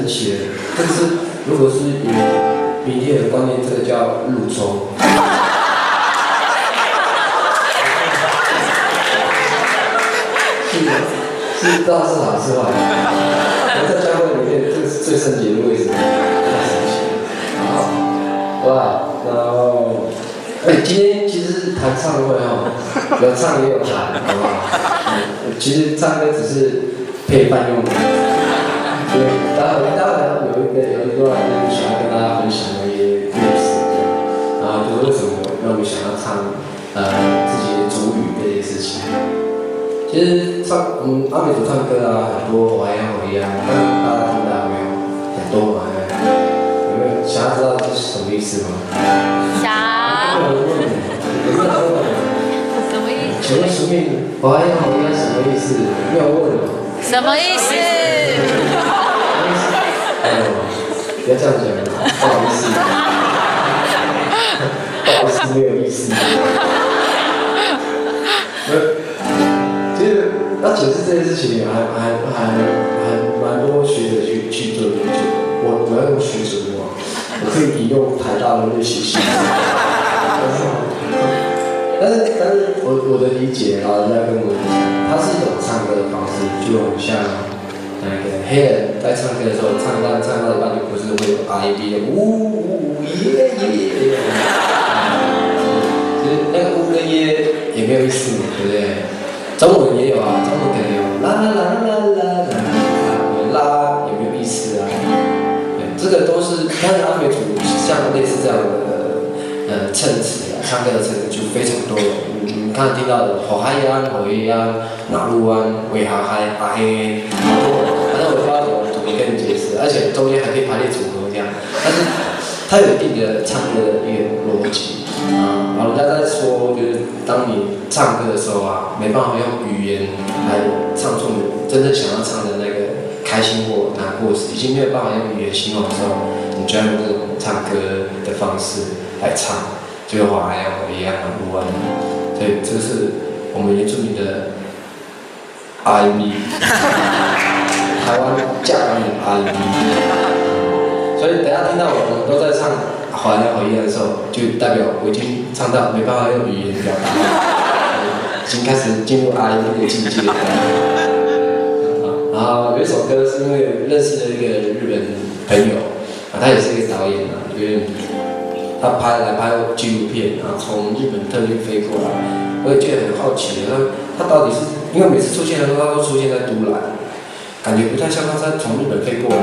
神奇的。这个是如果是以明天的观念，这个叫入抽。是不知道是好是坏。我在教会里面，这个是最圣洁的位置，太神奇了。好，哇，然后，今天其实是弹唱会哦，有唱也有弹，好不好？其实唱歌只是陪伴用的。对，待会有一段想要跟大家分享的一些故事，然后就是为什么让我们想要唱自己的主语这件事情。其实阿美族唱歌啊，很多我呀，但是大家听到没有？很多嘛，有没有想要知道这是什么意思吗？想。有没有问？什么意思？请问苏命我呀什么意思？没有问吗？什么意思？不要这样讲，不好意思，不好意思，没有意思。其实要解释这件事情，还蛮多学者去做研究。我要用学者的话，我可以引用台大的那些系。但是我的理解，然后人家跟我讲，它是一种唱歌的方式，就很像那个黑人在唱歌的时候，唱到一半就不是会有 R&B 的呜耶耶，其实那个呜跟耶也没有意思嘛，对不对？中文也有啊，中文可能有啦啦啦啦啦啦，啦也没有意思啊。这个都是，但是阿美族像类似这样的称词啊，唱歌的称词就非常多了。你刚才听到的吼嗨呀、吼耶呀、哪路啊、喂哈嗨、哈嘿，好多，反正我不知道怎么跟你解释，而且中间还可以排列组合这样，但是它有一定的唱歌的一个逻辑。然后人家在说，就是当你唱歌的时候啊，没办法用语言来唱出你真正想要唱的那个开心或难过时，已经没有办法用语言形容的时候，你就要用这种唱歌的方式来唱，就和还要一样的不安。所以这是我们原住民的 R&B， 台湾嫁人的 R&B。所以等下听到我们都在唱好呀好呀的时候，就代表我已经唱到没办法用语言表达，已经开始进入 R&B 的境界了。然后有一首歌是因为认识了一个日本朋友，他也是一个导演啊，因为他拍纪录片，然后从日本特地飞过来，我也觉得很好奇，他到底是因为每次出现的时候，他都出现在都兰。感觉不太像他是从日本飞过来，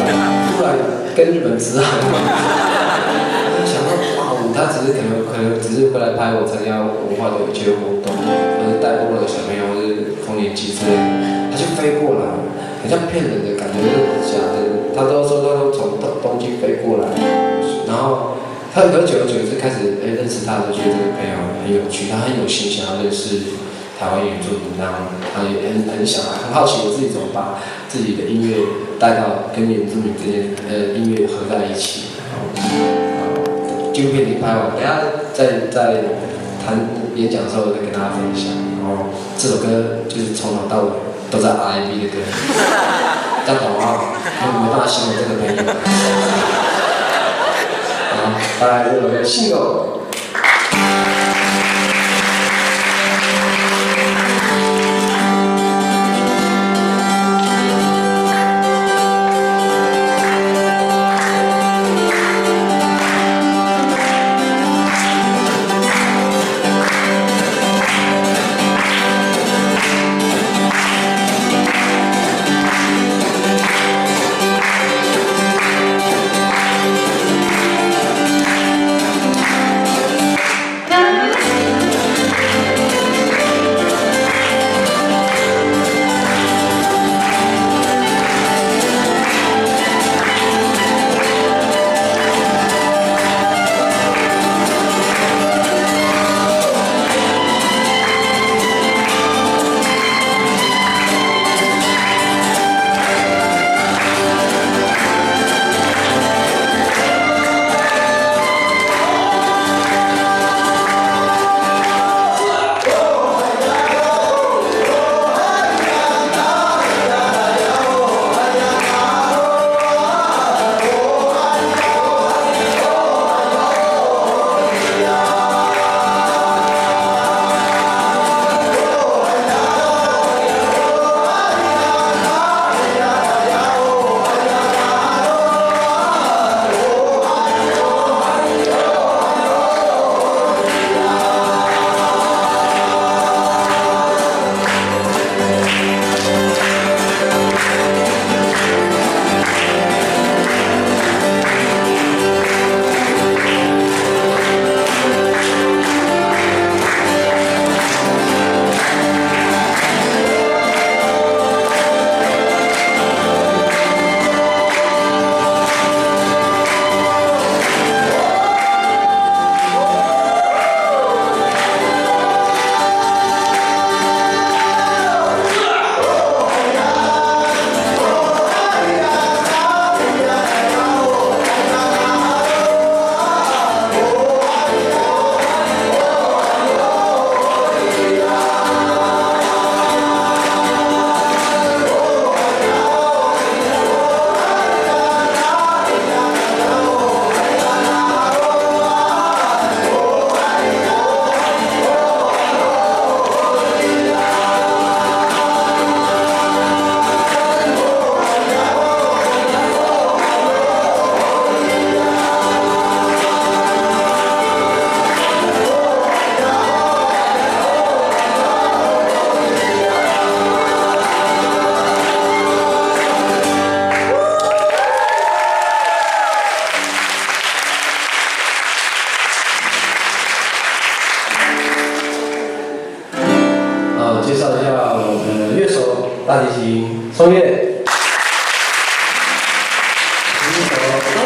突然跟日本直航嘛。我就想到，哇，他只是可能只是回来拍我参加文化的一些活动，或者带过了小朋友，或者丰年祭之类的，他就飞过来，很像骗人的感觉，是假的。他都说他都从东京飞过来，然后他久而久之开始认识他，就觉得这个朋友很有趣，他很有心想要认识台湾原住民，然后他也很想很好奇我自己怎么把自己的音乐带到跟原住民之间音乐合在一起。纪录片已经拍完，等下在谈演讲的时候再跟大家分享。然后这首歌就是从头到尾都在 R&B 的歌，这样懂吗？没办法形容这个朋友。好，来这首歌《信狗》。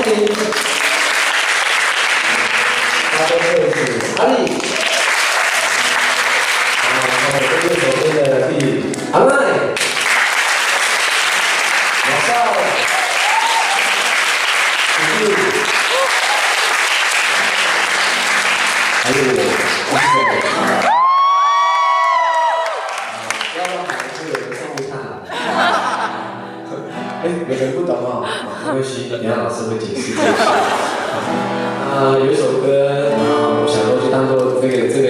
迎。他的位置阿里。然后右手边的弟弟阿麦，马少，弟弟，还有我，不要让孩子有人上不看了。有人不懂啊，没关系，等下老师会解释。有一首歌，我想说就当做这个4岁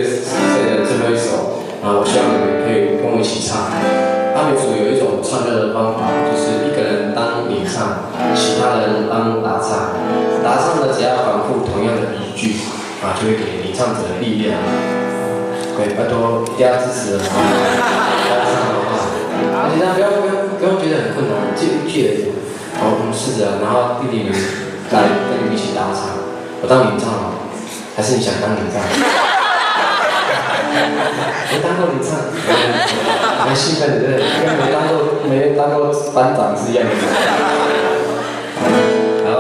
的最后一首，我希望你们可以跟我一起唱。阿美族有一种唱歌的方法，就是一个人当领唱，其他人当打唱。打唱的只要反复同样的语句，就会给领唱者力量。对，拜托一定要支持好不好？而且不要觉得很困难，就一句而已。我们试着，然后弟弟们来跟你们一起打唱。我当领唱哦，还是你想当领唱？没当过领唱，蛮兴奋的，对不对？跟没当过班长是一样的。好，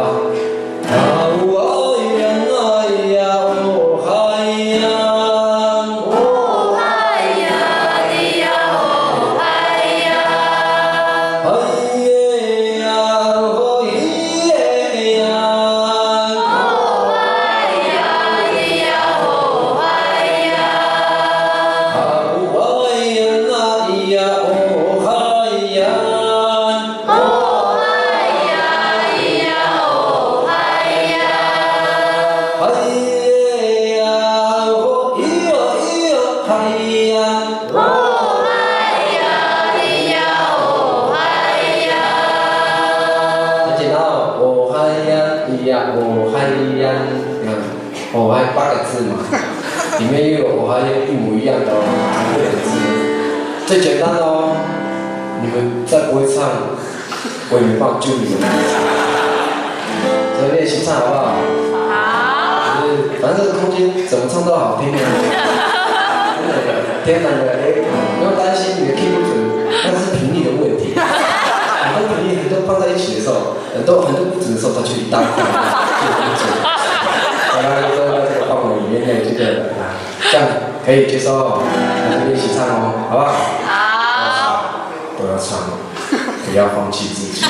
我还8个字嘛，里面又有我还一模一样的哦，6个字，最简单的哦。你们再不会唱，我也没办法救你们。所以练习唱好不好？好。就是反正这个空间怎么唱都好听的。天然的，不用担心你的 key 不准，那是频率的问题。很多频率都放在一起的时候，很多不准的时候，它就一大块，就很准。大家都在这个范围里面的这个这样可以接受哦，那就一起唱哦，好不好？好。都要唱，不要放弃自己。